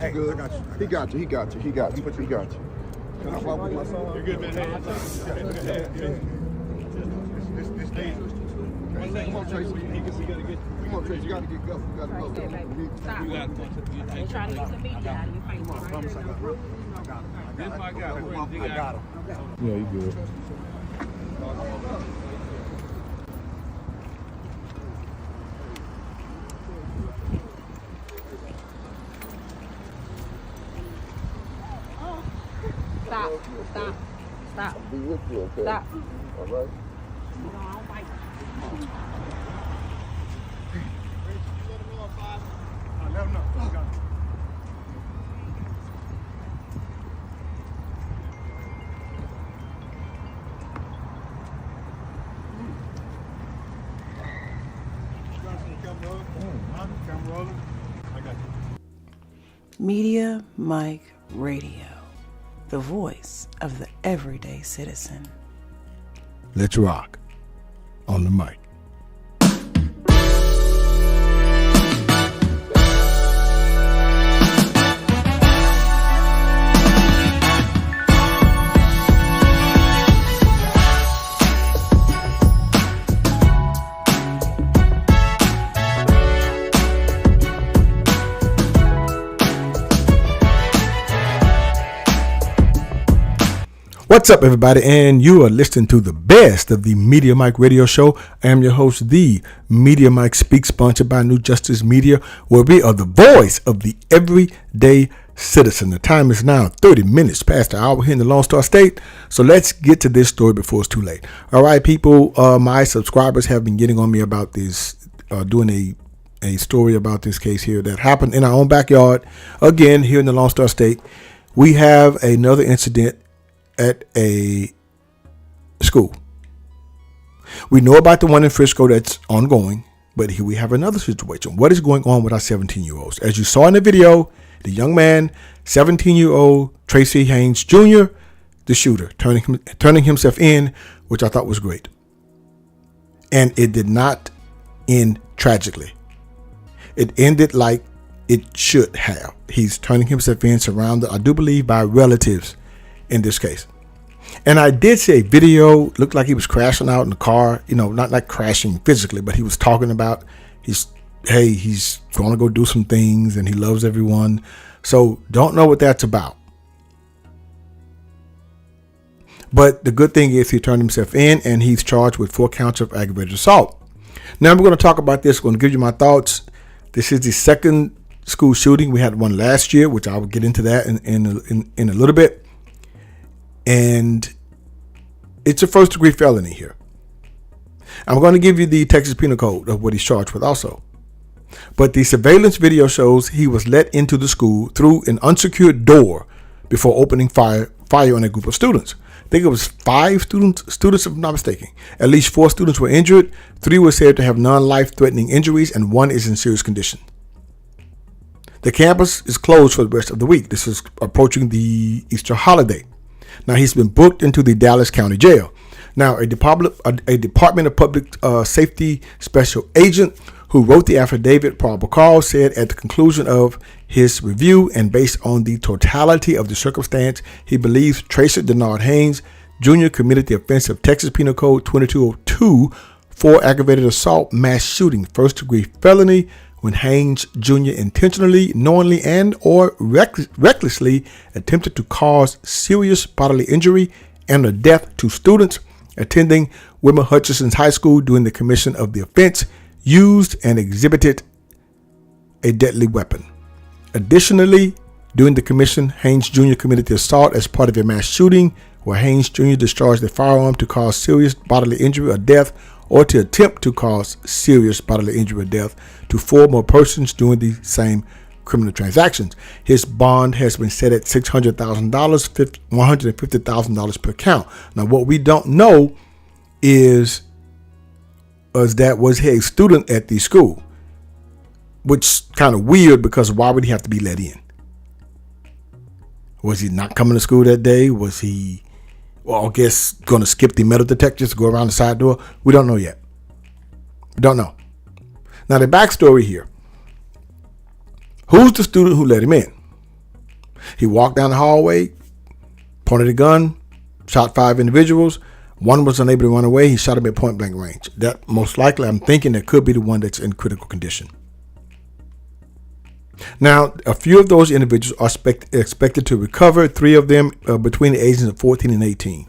Hey, good. I got you. He got you. He got you. He got you. He got you. Can I walk with my son? You're good, man. This dangerous. Come on, Tracy. Come on, Tracy. You gotta get go. You gotta go. Stop. They're trying to get the meat out of you. I promise I got him. I got him. Yeah, you good. Stop. Stop. Stop. Be with you, okay? Stop. All right. No, I don't fight. Let him know. You got it. Media Mike Radio, the voice of the everyday citizen. Let's rock on the mic. What's up, everybody? And you are listening to the best of the Media Mike Radio Show. I am your host, the Media Mike Speaks, sponsored by New Justice Media, where we are the voice of the everyday citizen. The time is now 30 minutes past the hour here in the Lone Star State. So let's get to this story before it's too late. All right, people, my subscribers have been getting on me about this, doing a story about this case here that happened in our own backyard. Again, here in the Lone Star State, we have another incident at a school. We know about the one in Frisco that's ongoing, but here we have another situation. What is going on with our 17-year-olds? As you saw in the video, the young man, 17-year-old Tracy Haynes Jr., the shooter, turning himself in, which I thought was great. And it did not end tragically. It ended like it should have. He's turning himself in, surrounded, I do believe, by relatives in this case. And I did see a video, looked like he was crashing out in the car, not like crashing physically, but he was talking about he's going to go do some things and he loves everyone. So don't know what that's about. But the good thing is he turned himself in and he's charged with 4 counts of aggravated assault. Now we're going to talk about this. I'm going to give you my thoughts. This is the second school shooting. We had one last year, which I will get into that in a little bit. And it's a first degree felony here. I'm going to give you the Texas Penal Code of what he's charged with also. But the surveillance video shows he was let into the school through an unsecured door before opening fire on a group of students. I think it was 5 students if I'm not mistaken. At least 4 students were injured. 3 were said to have non-life-threatening injuries and 1 is in serious condition. The campus is closed for the rest of the week. This is approaching the Easter holiday. Now, he's been booked into the Dallas County Jail. Now, a Department of Public Safety special agent who wrote the affidavit, probable cause, said at the conclusion of his review and based on the totality of the circumstance, he believes Tracy Denard Haynes Jr. committed the offense of Texas Penal Code 2202 for aggravated assault, mass shooting, first degree felony, when Haynes Jr. intentionally, knowingly, and or recklessly attempted to cause serious bodily injury and or death to students attending Wilmer-Hutchins High School during the commission of the offense, used and exhibited a deadly weapon. Additionally, during the commission, Haynes Jr. committed the assault as part of a mass shooting where Haynes Jr. discharged a firearm to cause serious bodily injury or death or to attempt to cause serious bodily injury or death to 4 more persons during the same criminal transactions. His bond has been set at $600,000, $150,000 per count. Now, what we don't know is that was he a student at the school, which is kind of weird because why would he have to be let in? Was he not coming to school that day? Was he, I guess, going to skip the metal detectors, go around the side door? We don't know yet. We don't know. Now, the backstory here. Who's the student who let him in? He walked down the hallway, pointed a gun, shot 5 individuals. One was unable to run away. He shot him at point blank range. That most likely, I'm thinking, that could be the one that's in critical condition. Now, a few of those individuals are expected to recover. 3 of them between the ages of 14 and 18.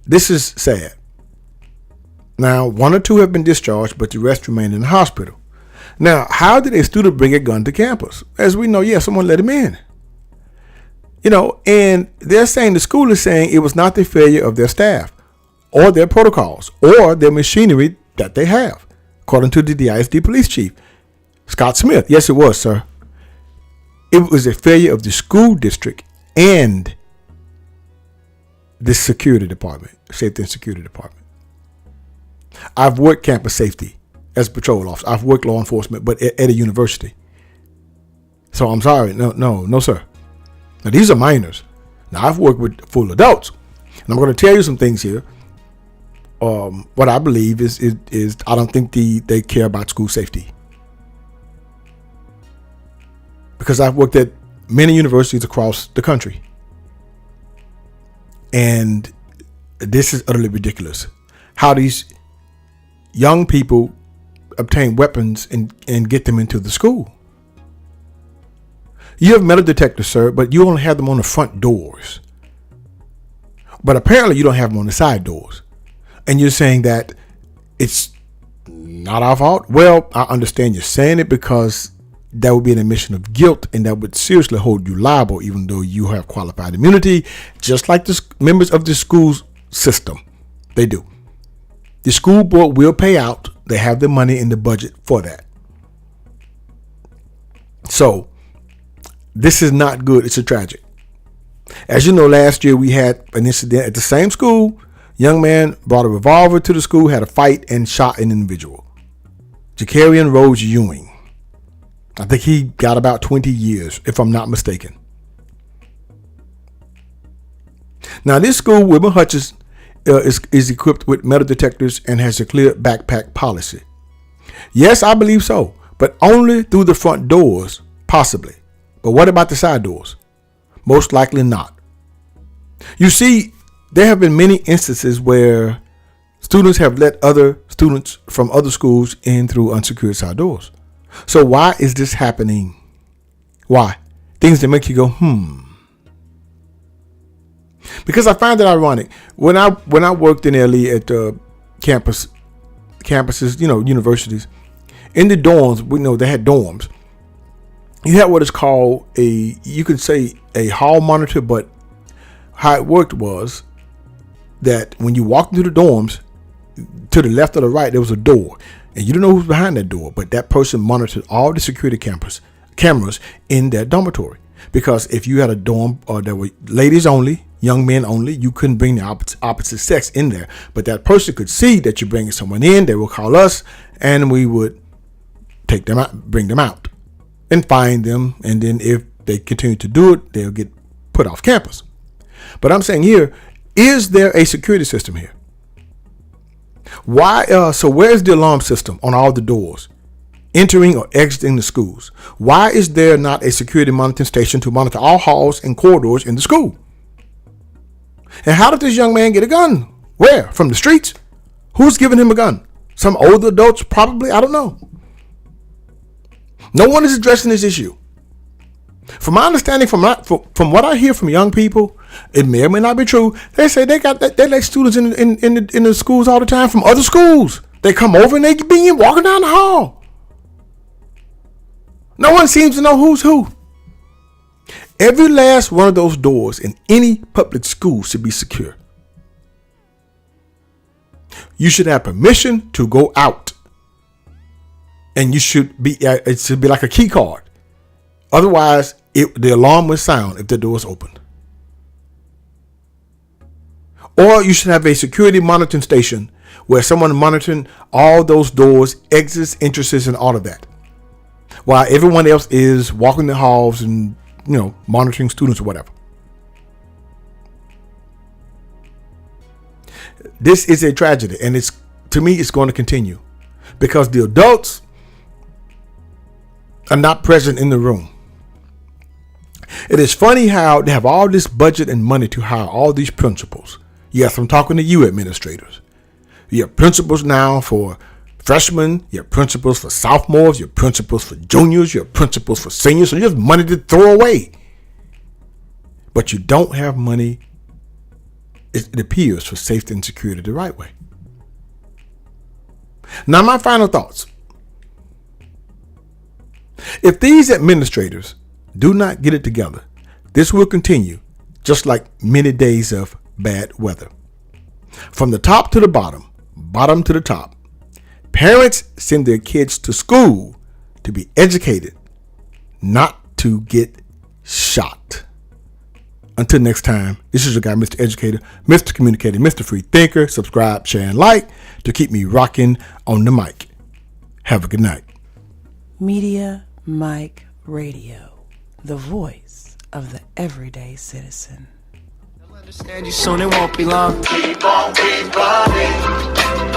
This is sad. Now, 1 or 2 have been discharged, but the rest remain in the hospital. Now, how did a student bring a gun to campus? As we know, someone let him in. And they're saying, the school is saying, it was not the failure of their staff or their protocols or their machinery that they have, according to the DISD police chief, Scott Smith. Yes, it was, sir. It was a failure of the school district and the security department, safety and security department. I've worked campus safety as a patrol officer. I've worked law enforcement, but at a university. So I'm sorry. No, sir. Now, these are minors. Now, I've worked with full adults. And I'm going to tell you some things here. What I believe is I don't think they care about school safety. Because I've worked at many universities across the country. And this is utterly ridiculous. How these young people obtain weapons and get them into the school. You have metal detectors, sir, but you only have them on the front doors. But apparently you don't have them on the side doors. And you're saying that it's not our fault? Well, I understand you're saying it because that would be an admission of guilt, and that would seriously hold you liable, even though you have qualified immunity, just like the members of the school system. They do. The school board will pay out. They have the money in the budget for that. So, this is not good. It's a tragic. As you know, last year we had an incident at the same school. Young man brought a revolver to the school, had a fight, and shot an individual. Jacarian Rose Ewing. I think he got about 20 years, if I'm not mistaken. Now, this school, Wilmer-Hutchins, is equipped with metal detectors and has a clear backpack policy. Yes, I believe so, but only through the front doors, possibly. But what about the side doors? Most likely not. You see, there have been many instances where students have let other students from other schools in through unsecured side doors. So why is this happening? Why? Things that make you go, Because I find it ironic. When I worked in LE at campuses, universities, in the dorms, we know they had dorms. You had what is called you could say a hall monitor, but how it worked was that when you walked into the dorms, to the left or the right, there was a door. And you don't know who's behind that door, but that person monitored all the security cameras in that dormitory. Because if you had a dorm that were ladies only, young men only, you couldn't bring the opposite sex in there. But that person could see that you're bringing someone in. They will call us, and we would take them out, bring them out, and find them. And then if they continue to do it, they'll get put off campus. But I'm saying here, is there a security system here? Why? So where's the alarm system on all the doors, entering or exiting the schools? Why is there not a security monitoring station to monitor all halls and corridors in the school? And how did this young man get a gun? Where? From the streets? Who's giving him a gun? Some older adults, probably. I don't know. No one is addressing this issue. From my understanding, from what I hear from young people, it may or may not be true. They say they let students in the schools all the time from other schools. They come over and they be walking down the hall. No one seems to know who's who. Every last one of those doors in any public school should be secure. You should have permission to go out. And it should be like a key card. Otherwise, the alarm will sound if the door is opened. Or you should have a security monitoring station where someone monitoring all those doors, exits, entrances, and all of that, while everyone else is walking the halls and monitoring students or whatever. This is a tragedy, and to me it's going to continue because the adults are not present in the room. It is funny how they have all this budget and money to hire all these principals. Yes, I'm talking to you administrators. You have principals now for freshmen, you have principals for sophomores, you have principals for juniors, you have principals for seniors, so you have money to throw away. But you don't have money, it appears, for safety and security the right way. Now, my final thoughts. If these administrators do not get it together, this will continue just like many days of bad weather. From the top to the bottom, bottom to the top, parents send their kids to school to be educated, not to get shot. Until next time, this is your guy, Mr. Educator, Mr. Communicator, Mr. Free Thinker. Subscribe, share, and like to keep me rocking on the mic. Have a good night. Media Mike Radio, the voice of the everyday citizen. Understand you soon, it won't be long. Keep on, keep on.